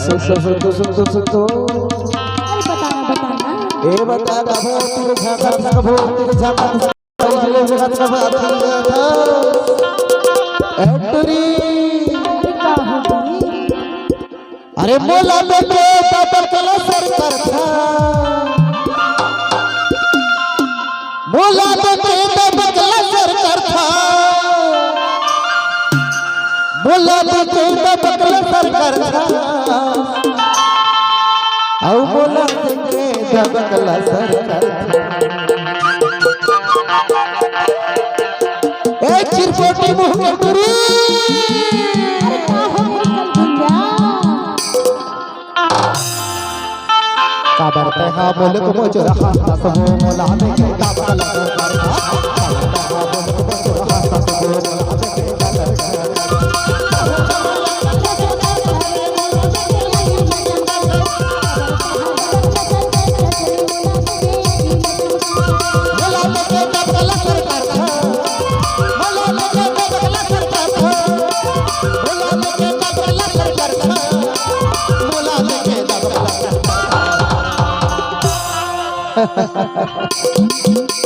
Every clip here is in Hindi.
सुन ए बता कभो तेरे झाका कभो तेरे झाका चले जगत कभो एटरी अरे मोला बेटे बाबा कला सरकार था मोला बेटे बाबा कला सरकार था मोला बेटे बाबा कला सरकार था आओ बोला के दबकला सरकार ए चिरपोटी मुंह के गुरु का बरते हा बोले को मुझे रहा सब मोला में के दबकला सरकार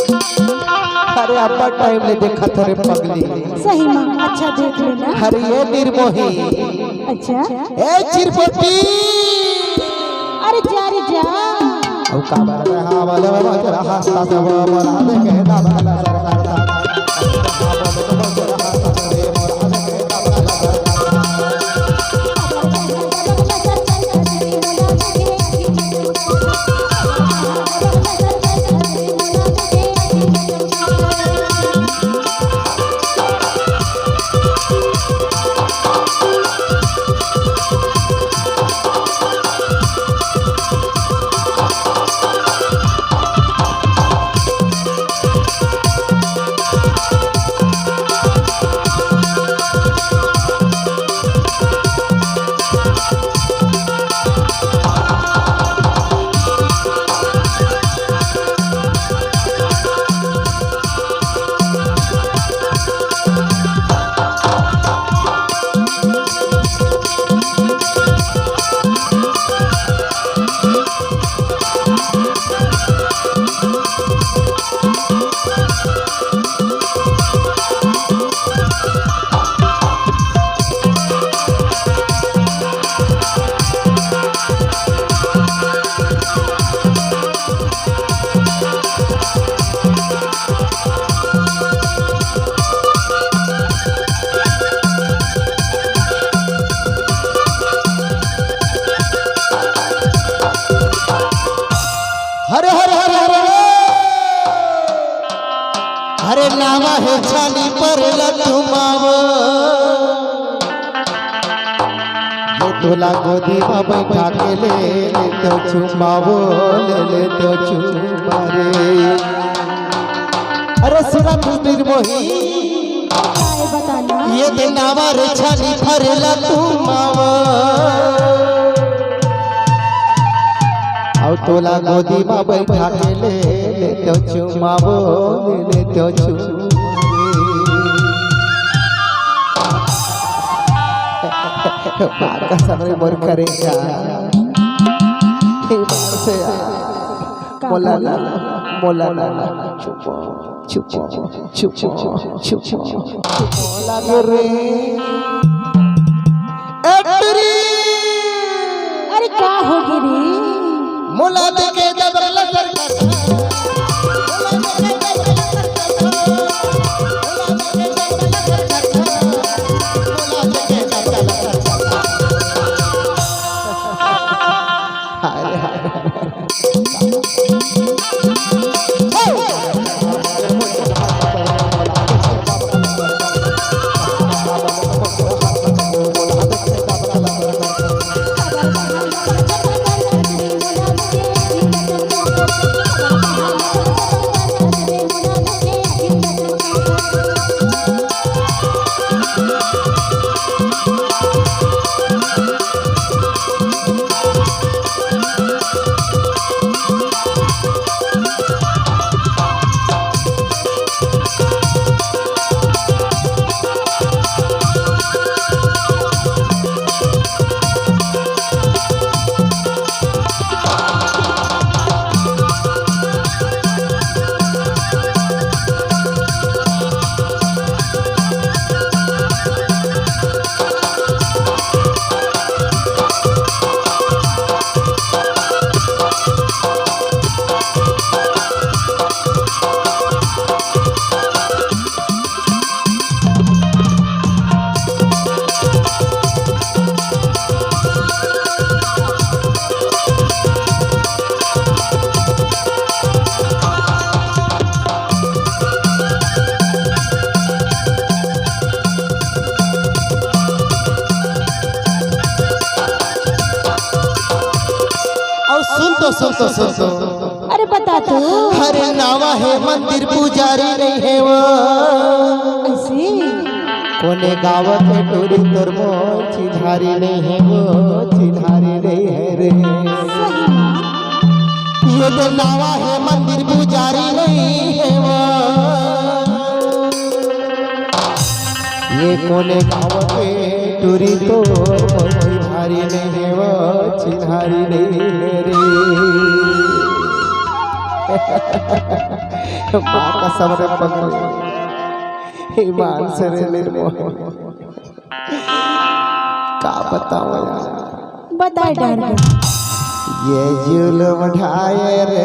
अरे अपा टाइम ले देखा थरे पगली सही मां अच्छा देख लेना अरे ये निर्मोही अच्छा ए चिरपोटी अरे जा रे जा औ का बार हां वाला रहा सब मोला दे के दबकला सरकार था हरे हरे हरे हरे हरे नामा है छाली पर लटुमाव ये तोला गोदी में बैठा के ले तो चुमावो ले तो चुमारे अरे सुना तू निर्मोही बताना ये दिन नामा रे छाली पर लटुमाव औ तोला गोदी में बैठा के ले तो चुमावो ले तो का समय मोर करेगा से मोला ला छुपो छुपो छुपो छुपो लगे रे एटरी अरे क्या हो गई रे मोला देखे दबकला सरकार सुन तो अरे बता तू हरे नावा है मंदिर पुजारी नहीं है वो ऐसे कोने गाँव के टोरी तोर मोर चिन्हारी नहीं है वो चिन्हारी नहीं है रे सही माँ ये तो नावा है मंदिर पुजारी नहीं है वो ये कोने गाँव के टोरी तोर मोर चिन्हारी नहीं है वो चिन्हारी नहीं है रे माँ का समरे पगले ईमान से रे निर्मोह का बताओ यार बताए डर गए ये जुल्म ढाए रे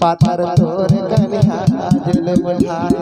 पाथर तोर कन्या जुल्म ढाए